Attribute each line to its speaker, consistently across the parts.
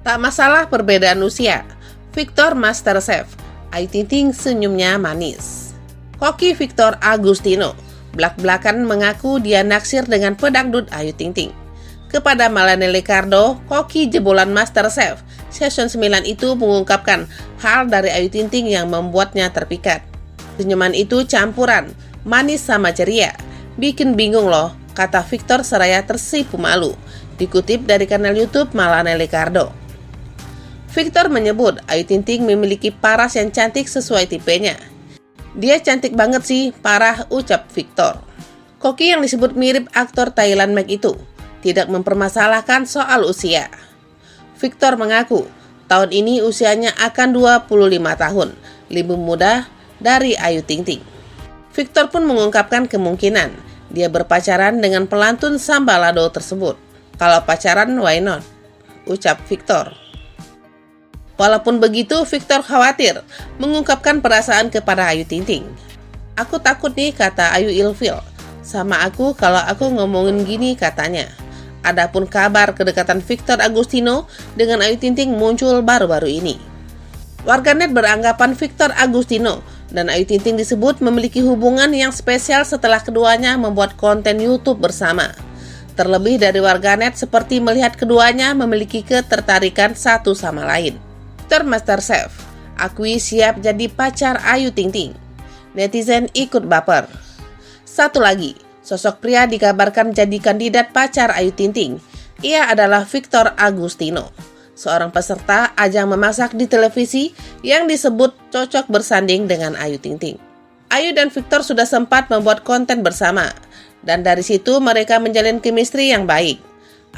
Speaker 1: Tak masalah perbedaan usia, Victor Masterchef, Ayu Ting Ting senyumnya manis. Koki Victor Agustino belak-belakan mengaku dia naksir dengan pedangdut Ayu Ting Ting. Kepada Melanie Ricardo, koki jebolan Masterchef Season 9 itu mengungkapkan hal dari Ayu Ting Ting yang membuatnya terpikat. Senyuman itu campuran manis sama ceria. Bikin bingung loh, kata Victor seraya tersipu malu. Dikutip dari kanal YouTube Melanie Ricardo. Victor menyebut Ayu Ting Ting memiliki paras yang cantik sesuai tipenya. Dia cantik banget sih, parah, ucap Victor. Koki yang disebut mirip aktor Thailand Meg itu tidak mempermasalahkan soal usia. Victor mengaku tahun ini usianya akan 25 tahun, lebih muda dari Ayu Ting Ting. Victor pun mengungkapkan kemungkinan dia berpacaran dengan pelantun Sambalado tersebut. Kalau pacaran, why not? Ucap Victor. Walaupun begitu, Victor khawatir mengungkapkan perasaan kepada Ayu Ting Ting. Aku takut nih, kata Ayu ilfil. Sama aku kalau aku ngomongin gini, katanya. Adapun kabar kedekatan Victor Agustino dengan Ayu Ting Ting muncul baru-baru ini. Warganet beranggapan Victor Agustino dan Ayu Ting Ting disebut memiliki hubungan yang spesial setelah keduanya membuat konten YouTube bersama. Terlebih dari warganet seperti melihat keduanya memiliki ketertarikan satu sama lain. Victor Masterchef akui siap jadi pacar Ayu Ting Ting. Netizen ikut baper. Satu lagi, sosok pria dikabarkan jadi kandidat pacar Ayu Ting Ting. Ia adalah Victor Agustino, seorang peserta ajang memasak di televisi yang disebut cocok bersanding dengan Ayu Ting Ting. Ayu dan Victor sudah sempat membuat konten bersama, dan dari situ mereka menjalin chemistry yang baik.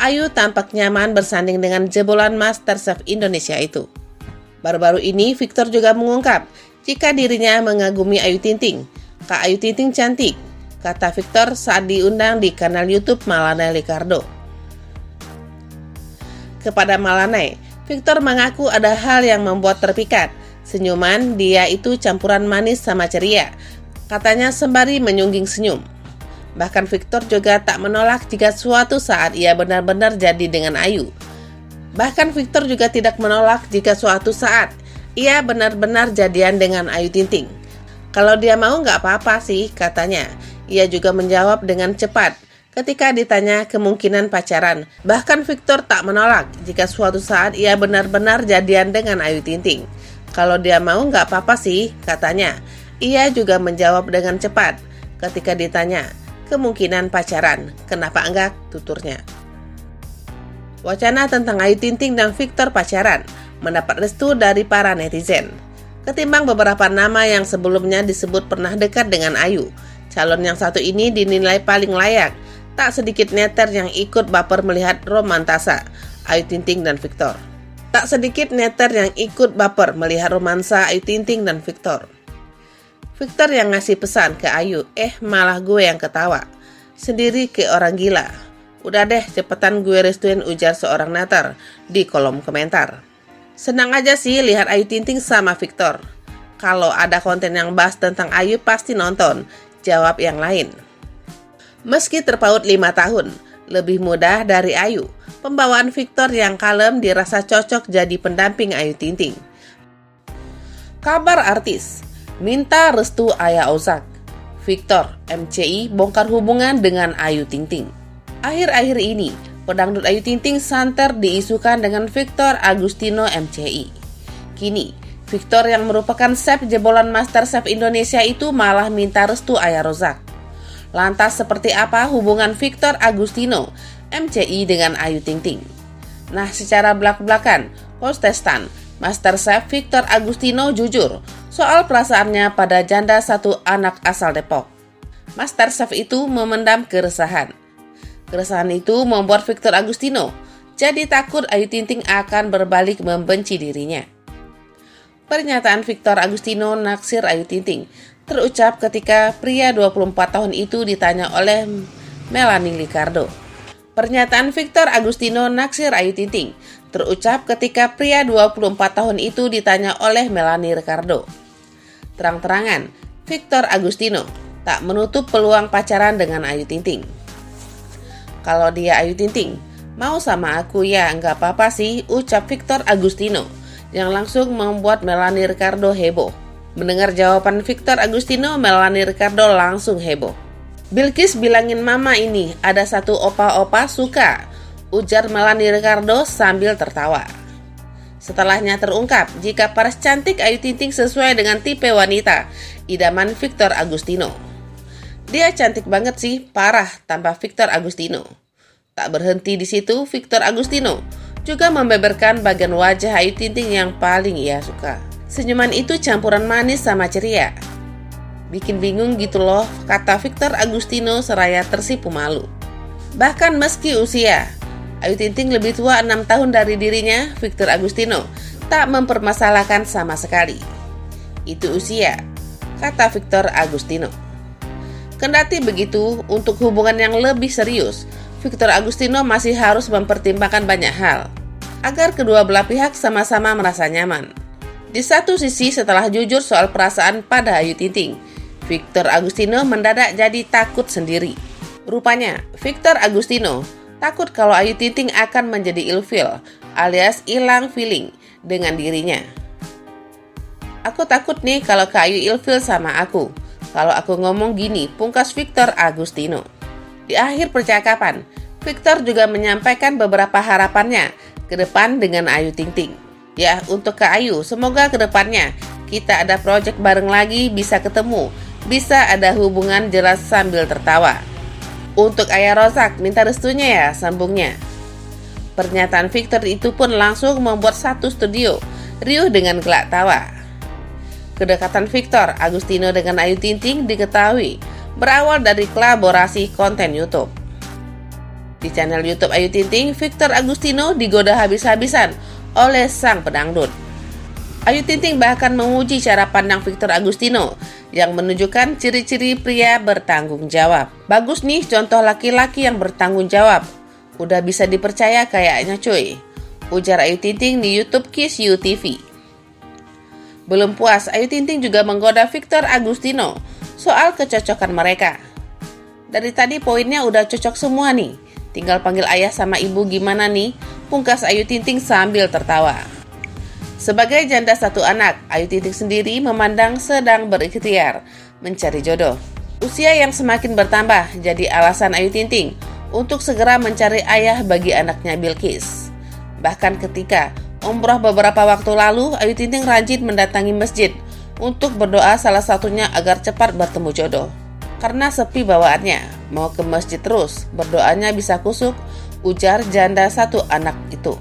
Speaker 1: Ayu tampak nyaman bersanding dengan jebolan Masterchef Indonesia itu. Baru-baru ini Victor juga mengungkap jika dirinya mengagumi Ayu Ting Ting. Kak Ayu Ting Ting cantik, kata Victor saat diundang di kanal YouTube Melanie Ricardo. Kepada Melanie, Victor mengaku ada hal yang membuat terpikat. Senyuman dia itu campuran manis sama ceria, katanya sembari menyungging senyum. Bahkan Victor juga tak menolak jika suatu saat ia benar-benar jadi dengan Ayu. Bahkan Victor juga tidak menolak jika suatu saat ia benar-benar jadian dengan Ayu Ting Ting. Kalau dia mau nggak apa-apa sih, katanya. Ia juga menjawab dengan cepat ketika ditanya kemungkinan pacaran. Bahkan Victor tak menolak jika suatu saat ia benar-benar jadian dengan Ayu Ting Ting. Kalau dia mau nggak apa-apa sih, katanya. Ia juga menjawab dengan cepat ketika ditanya kemungkinan pacaran. Kenapa enggak, tuturnya. Wacana tentang Ayu Ting Ting dan Victor pacaran mendapat restu dari para netizen. Ketimbang beberapa nama yang sebelumnya disebut pernah dekat dengan Ayu, calon yang satu ini dinilai paling layak. Tak sedikit netter yang ikut baper melihat romantasa Ayu Ting Ting dan Victor. Tak sedikit netter yang ikut baper melihat romansa Ayu Ting Ting dan Victor. Victor yang ngasih pesan ke Ayu, malah gue yang ketawa. Sendiri ke orang gila. Udah deh, cepetan gue restuin, ujar seorang netter di kolom komentar. Senang aja sih lihat Ayu Ting Ting sama Victor. Kalau ada konten yang bahas tentang Ayu pasti nonton, jawab yang lain. Meski terpaut 5 tahun, lebih muda dari Ayu, pembawaan Victor yang kalem dirasa cocok jadi pendamping Ayu Ting Ting. Kabar artis, minta restu Ayah Ozak. Victor, MCI bongkar hubungan dengan Ayu Ting Ting. Akhir-akhir ini, pedangdut Ayu Ting Ting santer diisukan dengan Victor Agustino MCI. Kini, Victor yang merupakan chef jebolan Masterchef Indonesia itu malah minta restu Ayah Ozak. Lantas seperti apa hubungan Victor Agustino MCI dengan Ayu Ting Ting? Nah, secara belak-belakan, kontestan Masterchef Victor Agustino jujur soal perasaannya pada janda satu anak asal Depok. Masterchef itu memendam keresahan. Keresahan itu membuat Victor Agustino jadi takut Ayu Ting Ting akan berbalik membenci dirinya. Pernyataan Victor Agustino naksir Ayu Ting Ting terucap ketika pria 24 tahun itu ditanya oleh Melanie Ricardo. Pernyataan Victor Agustino naksir Ayu Ting Ting terucap ketika pria 24 tahun itu ditanya oleh Melanie Ricardo. Terang-terangan, Victor Agustino tak menutup peluang pacaran dengan Ayu Ting Ting. Kalau dia Ayu Ting Ting, Mau sama aku ya, nggak apa-apa sih, ucap Victor Agustino, yang langsung membuat Melanie Ricardo heboh. Mendengar jawaban Victor Agustino, Melanie Ricardo langsung heboh. Bilqis bilangin mama ini, ada satu opa-opa suka, ujar Melanie Ricardo sambil tertawa. Setelahnya terungkap jika paras cantik Ayu Ting Ting sesuai dengan tipe wanita idaman Victor Agustino. Dia cantik banget sih, parah, tambah Victor Agustino. Tak berhenti di situ, Victor Agustino juga membeberkan bagian wajah Ayu Ting Ting yang paling ia suka. Senyuman itu campuran manis sama ceria. Bikin bingung gitu loh, kata Victor Agustino seraya tersipu malu. Bahkan meski usia Ayu Ting Ting lebih tua 6 tahun dari dirinya, Victor Agustino tak mempermasalahkan sama sekali. Itu usia, kata Victor Agustino. Kendati begitu, untuk hubungan yang lebih serius, Victor Agustino masih harus mempertimbangkan banyak hal agar kedua belah pihak sama-sama merasa nyaman. Di satu sisi, setelah jujur soal perasaan pada Ayu Ting Ting, Victor Agustino mendadak jadi takut sendiri. Rupanya, Victor Agustino takut kalau Ayu Ting Ting akan menjadi ilfil alias hilang feeling dengan dirinya. Aku takut nih kalau Kak Ayu ilfil sama aku. Kalau aku ngomong gini, pungkas Victor Agustino. Di akhir percakapan, Victor juga menyampaikan beberapa harapannya ke depan dengan Ayu Ting Ting. Ya, untuk Kak Ayu, semoga ke depannya kita ada project bareng lagi, bisa ketemu, bisa ada hubungan, jelas sambil tertawa. Untuk Ayah Rozak, minta restunya ya, sambungnya. Pernyataan Victor itu pun langsung membuat satu studio riuh dengan gelak tawa. Kedekatan Victor Agustino dengan Ayu Ting Ting diketahui berawal dari kolaborasi konten YouTube. Di channel YouTube Ayu Ting Ting, Victor Agustino digoda habis-habisan oleh sang pedangdut. Ayu Ting Ting bahkan memuji cara pandang Victor Agustino yang menunjukkan ciri-ciri pria bertanggung jawab. Bagus nih contoh laki-laki yang bertanggung jawab. Udah bisa dipercaya kayaknya cuy, ujar Ayu Ting Ting di YouTube Kiss You TV. Belum puas, Ayu Ting Ting juga menggoda Victor Agustino soal kecocokan mereka. Dari tadi poinnya udah cocok semua nih, tinggal panggil ayah sama ibu gimana nih, pungkas Ayu Ting Ting sambil tertawa. Sebagai janda satu anak, Ayu Ting Ting sendiri memandang sedang berikhtiar mencari jodoh. Usia yang semakin bertambah jadi alasan Ayu Ting Ting untuk segera mencari ayah bagi anaknya Bilqis. Bahkan ketika umroh beberapa waktu lalu, Ayu Ting Ting rajin mendatangi masjid untuk berdoa, salah satunya agar cepat bertemu jodoh. Karena sepi bawaannya, mau ke masjid terus, berdoanya bisa kusuk, ujar janda satu anak itu.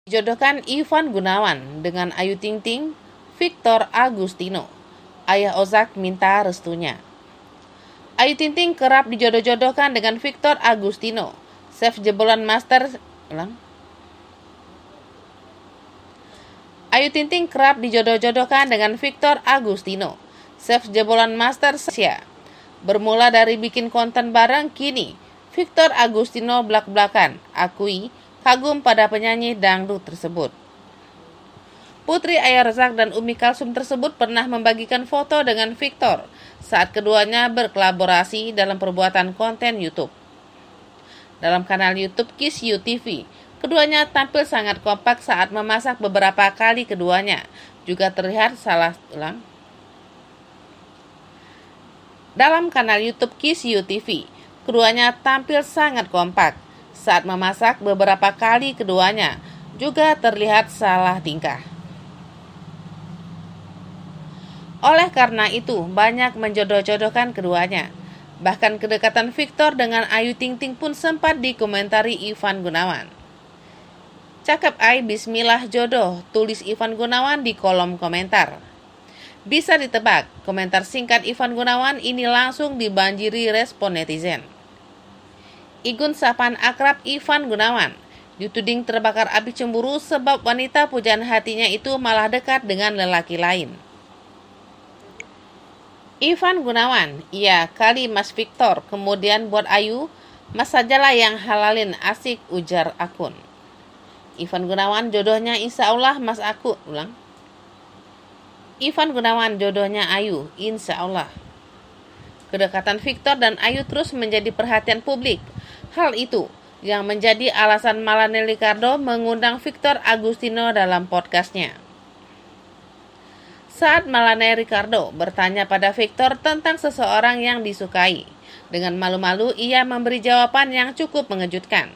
Speaker 1: Jodohkan Ivan Gunawan dengan Ayu Ting Ting, Victor Agustino. Ayah Ozak minta restunya. Ayu Ting Ting kerap dijodoh-jodohkan dengan Victor Agustino, chef jebolan master. Ayu Ting Ting kerap dijodoh-jodohkan dengan Victor Agustino, chef jebolan master Asia. Bermula dari bikin konten bareng, kini Victor Agustino belak-belakan akui kagum pada penyanyi dangdut tersebut. Putri Ayah Razak dan Umi Kalsum tersebut pernah membagikan foto dengan Victor saat keduanya berkolaborasi dalam perbuatan konten YouTube. Dalam kanal YouTube Kiss You TV, keduanya tampil sangat kompak saat memasak beberapa kali keduanya. Juga terlihat Dalam kanal YouTube Kiss You TV, keduanya tampil sangat kompak saat memasak beberapa kali keduanya. Juga terlihat salah tingkah. Oleh karena itu, banyak menjodoh-jodohkan keduanya. Bahkan kedekatan Victor dengan Ayu Ting Ting pun sempat dikomentari Ivan Gunawan. Cakep ay, bismillah jodoh, tulis Ivan Gunawan di kolom komentar. Bisa ditebak, komentar singkat Ivan Gunawan ini langsung dibanjiri respon netizen. Igun sapaan akrab Ivan Gunawan dituding terbakar api cemburu sebab wanita pujaan hatinya itu malah dekat dengan lelaki lain. Ivan Gunawan, iya kali Mas Victor, kemudian buat Ayu, Mas sajalah yang halalin, asik, ujar akun. Ivan Gunawan jodohnya insya Allah Mas aku, Ivan Gunawan jodohnya Ayu, insya Allah. Kedekatan Victor dan Ayu terus menjadi perhatian publik. Hal itu yang menjadi alasan Malane Ricardo mengundang Victor Agustino dalam podcastnya. Saat Malane Ricardo bertanya pada Victor tentang seseorang yang disukai, dengan malu-malu ia memberi jawaban yang cukup mengejutkan.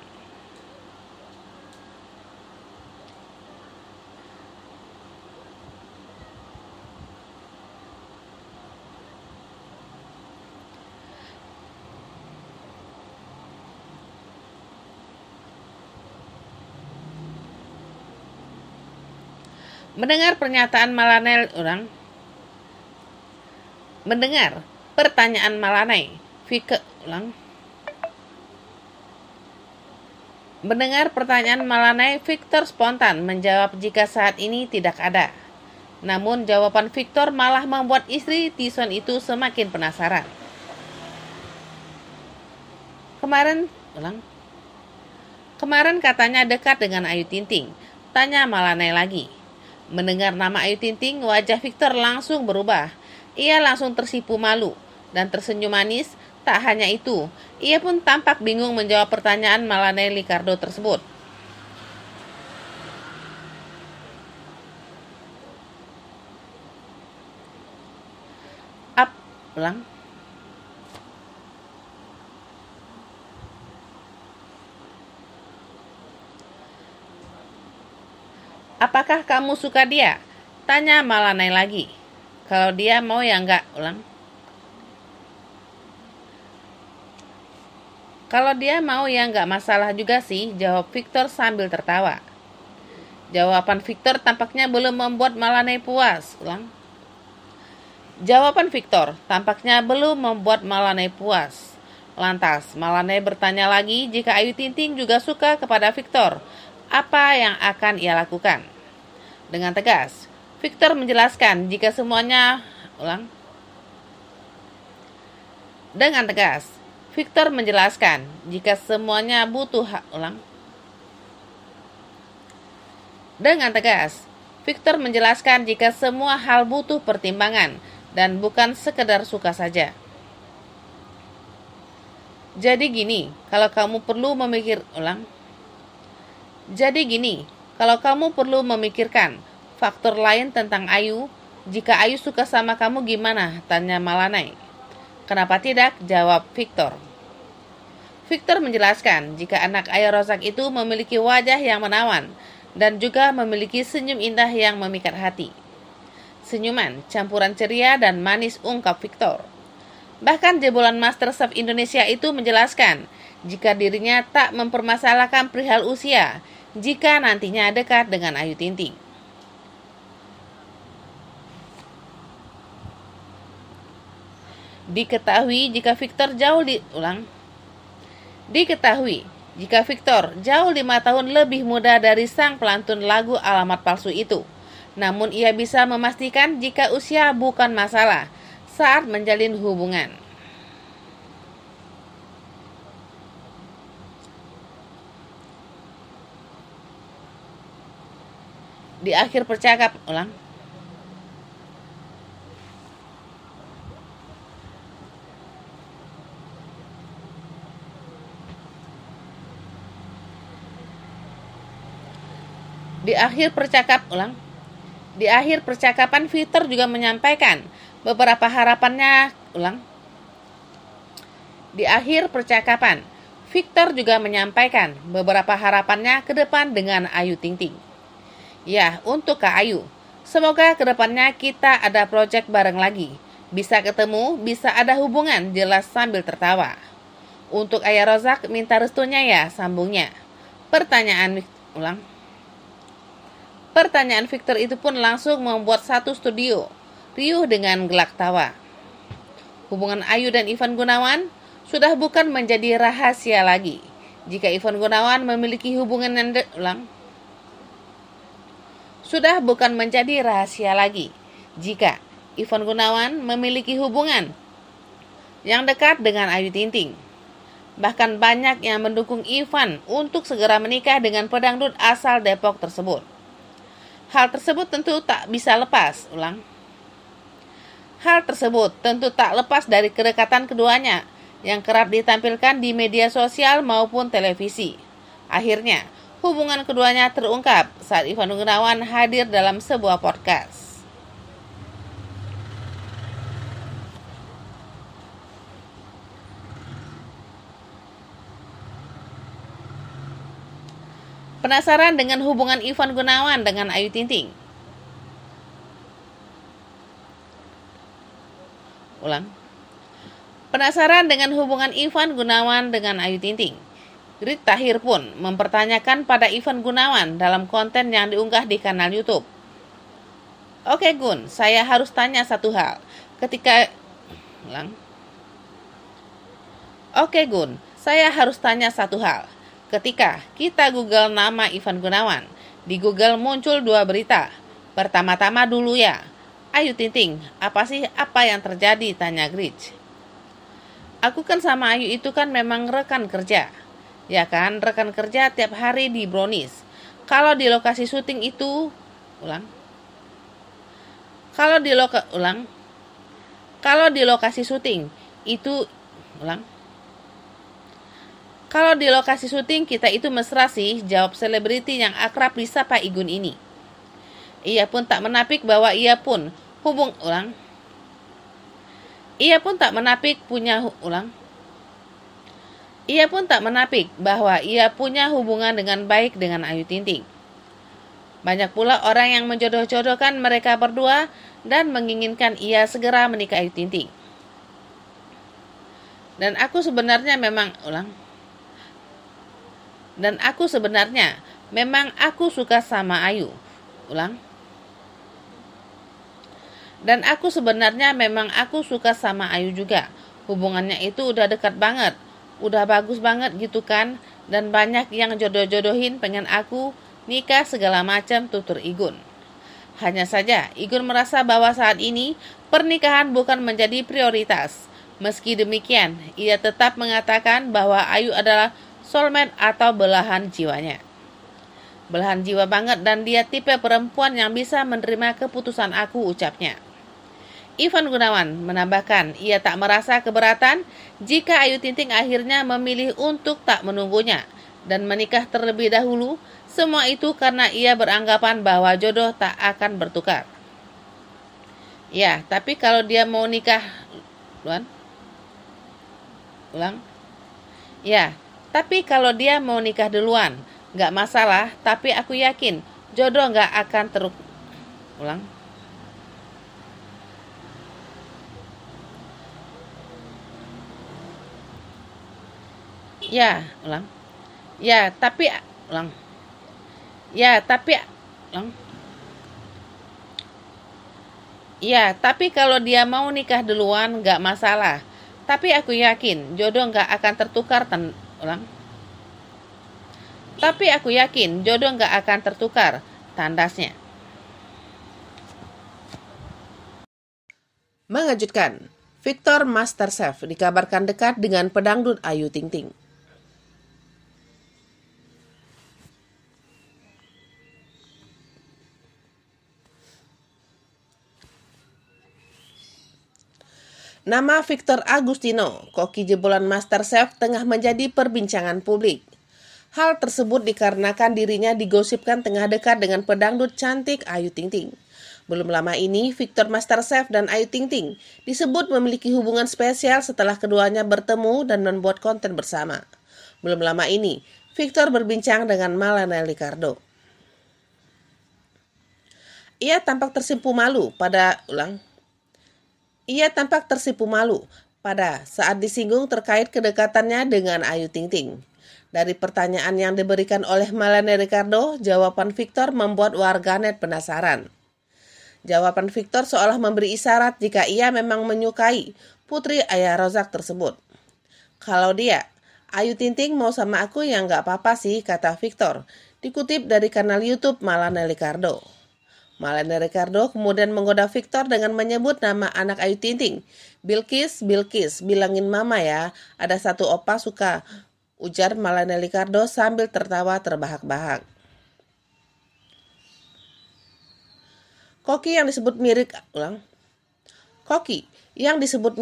Speaker 1: Mendengar pertanyaan Malane, Victor spontan menjawab jika saat ini tidak ada. Namun jawaban Victor malah membuat istri Tyson itu semakin penasaran. Kemarin katanya dekat dengan Ayu Ting Ting, tanya Malane lagi. Mendengar nama Ayu Ting Ting, wajah Victor langsung berubah. Ia langsung tersipu malu dan tersenyum manis. Tak hanya itu, ia pun tampak bingung menjawab pertanyaan Malane Ricardo tersebut. Apakah kamu suka dia? Tanya Malane lagi. Kalau dia mau ya enggak, Kalau dia mau ya enggak masalah juga sih, jawab Victor sambil tertawa. Jawaban Victor tampaknya belum membuat Malane puas. Jawaban Victor tampaknya belum membuat Malane puas. Lantas, Malane bertanya lagi jika Ayu Ting Ting juga suka kepada Victor. Apa yang akan ia lakukan? Dengan tegas, Victor menjelaskan jika semuanya butuh Victor menjelaskan jika semua hal butuh pertimbangan dan bukan sekedar suka saja. Jadi gini, kalau kamu perlu memikirkan faktor lain tentang Ayu, jika Ayu suka sama kamu gimana? Tanya Malane. Kenapa tidak? Jawab Victor. Victor menjelaskan jika anak Ayah Razak itu memiliki wajah yang menawan dan juga memiliki senyum indah yang memikat hati. Senyuman, campuran ceria dan manis, ungkap Victor. Bahkan jebolan MasterChef Indonesia itu menjelaskan jika dirinya tak mempermasalahkan perihal usia. jika nantinya dekat dengan Ayu Ting Ting. Diketahui jika Victor jauh 5 tahun lebih muda dari sang pelantun lagu Alamat Palsu itu. Namun ia bisa memastikan jika usia bukan masalah saat menjalin hubungan. Di akhir percakapan, Di akhir percakapan, Victor juga menyampaikan beberapa harapannya. Di akhir percakapan, Victor juga menyampaikan beberapa harapannya ke depan dengan Ayu Ting Ting. Ya, untuk Kak Ayu, semoga ke depannya kita ada project bareng lagi. Bisa ketemu, bisa ada hubungan, jelas sambil tertawa. Untuk Ayah Rozak, minta restunya ya, sambungnya. Pertanyaan Victor itu pun langsung membuat satu studio riuh dengan gelak tawa. Hubungan Ayu dan Ivan Gunawan sudah bukan menjadi rahasia lagi. Jika Ivan Gunawan memiliki hubungan yang dekat dengan Ayu Ting Ting. Bahkan banyak yang mendukung Ivan untuk segera menikah dengan pedangdut asal Depok tersebut. Hal tersebut tentu tak lepas dari kedekatan keduanya yang kerap ditampilkan di media sosial maupun televisi. Akhirnya, hubungan keduanya terungkap saat Ivan Gunawan hadir dalam sebuah podcast. Penasaran dengan hubungan Ivan Gunawan dengan Ayu Ting Ting? Penasaran dengan hubungan Ivan Gunawan dengan Ayu Ting Ting? Grit Tahir pun mempertanyakan pada Ivan Gunawan dalam konten yang diunggah di kanal YouTube. Oke Gun, saya harus tanya satu hal. Ketika kita Google nama Ivan Gunawan, di Google muncul 2 berita. Pertama-tama dulu ya, Ayu Ting Ting, apa yang terjadi, tanya Grit. Aku kan sama Ayu itu kan memang rekan kerja. Ya kan, rekan kerja tiap hari di Brownies. Kalau di lokasi syuting itu, Kalau di lokasi syuting kita itu mesra sih, jawab selebriti yang akrab disapa Igun ini. Ia pun tak menapik bahwa ia pun punya hubungan dengan baik dengan Ayu Ting Ting. Banyak pula orang yang menjodoh-jodohkan mereka berdua dan menginginkan ia segera menikah Ayu Ting Ting. Dan aku sebenarnya memang aku suka sama Ayu. Dan aku sebenarnya memang aku suka sama Ayu juga. Hubungannya itu udah dekat banget, udah bagus banget gitu kan. Dan banyak yang jodoh-jodohin pengen aku nikah segala macam, tutur Igun. Hanya saja Igun merasa bahwa saat ini pernikahan bukan menjadi prioritas. Meski demikian, ia tetap mengatakan bahwa Ayu adalah soulmate atau belahan jiwanya. Belahan jiwa banget dan dia tipe perempuan yang bisa menerima keputusan aku, ucapnya. Ivan Gunawan menambahkan ia tak merasa keberatan jika Ayu Ting Ting akhirnya memilih untuk tak menunggunya dan menikah terlebih dahulu. Semua itu karena ia beranggapan bahwa jodoh tak akan bertukar. Ya, tapi kalau dia mau nikah duluan, gak masalah, tapi aku yakin jodoh gak akan Ya, tapi kalau dia mau nikah duluan nggak masalah. Tapi aku yakin jodoh nggak akan tertukar ulang. Tapi aku yakin jodoh nggak akan tertukar, tandasnya. Mengejutkan, Victor Masterchef dikabarkan dekat dengan pedangdut Ayu Ting Ting. Nama Victor Agustino, koki jebolan Masterchef, tengah menjadi perbincangan publik. Hal tersebut dikarenakan dirinya digosipkan tengah dekat dengan pedangdut cantik Ayu Ting Ting. Belum lama ini, Victor Masterchef dan Ayu Ting Ting disebut memiliki hubungan spesial setelah keduanya bertemu dan membuat konten bersama. Belum lama ini, Victor berbincang dengan Malena Ricardo. Ia tampak tersipu malu pada saat disinggung terkait kedekatannya dengan Ayu Ting Ting. Dari pertanyaan yang diberikan oleh Malena Ricardo, jawaban Victor membuat warganet penasaran. Jawaban Victor seolah memberi isyarat jika ia memang menyukai putri Ayah Razak tersebut. Kalau dia, Ayu Ting Ting mau sama aku ya nggak apa-apa sih, kata Victor, dikutip dari kanal YouTube Malena Ricardo. Malena Ricardo kemudian menggoda Victor dengan menyebut nama anak Ayu Ting Ting. Bilkis, bilangin mama ya, ada satu opa suka, ujar Malena Ricardo sambil tertawa terbahak-bahak. Koki yang disebut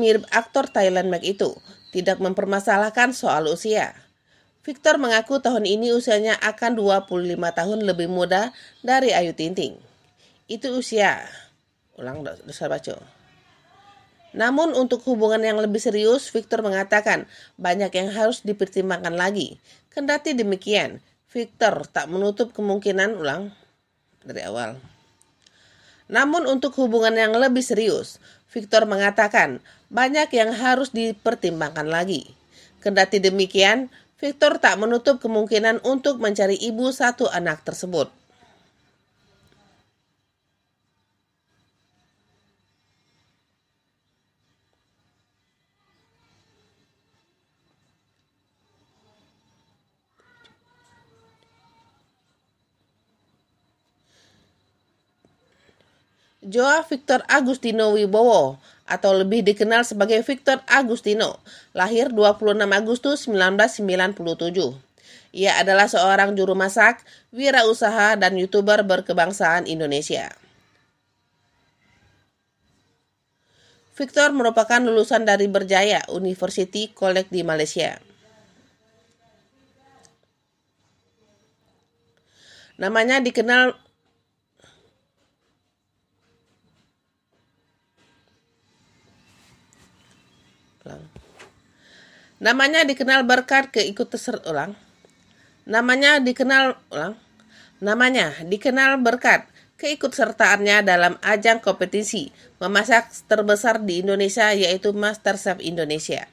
Speaker 1: mirip aktor Thailand Mac itu tidak mempermasalahkan soal usia. Victor mengaku tahun ini usianya akan 25 tahun lebih muda dari Ayu Ting Ting. Itu usia. Namun untuk hubungan yang lebih serius, Victor mengatakan banyak yang harus dipertimbangkan lagi. Kendati demikian, Victor tak menutup kemungkinan Namun untuk hubungan yang lebih serius, Victor mengatakan banyak yang harus dipertimbangkan lagi. Kendati demikian, Victor tak menutup kemungkinan untuk mencari ibu satu anak tersebut. Joa Victor Agustino Wibowo atau lebih dikenal sebagai Victor Agustino, lahir 26 Agustus 1997. Ia adalah seorang juru masak, wirausaha, dan YouTuber berkebangsaan Indonesia. Victor merupakan lulusan dari Berjaya University College di Malaysia. Namanya dikenal berkat keikutsertaannya dalam ajang kompetisi memasak terbesar di Indonesia, yaitu MasterChef Indonesia.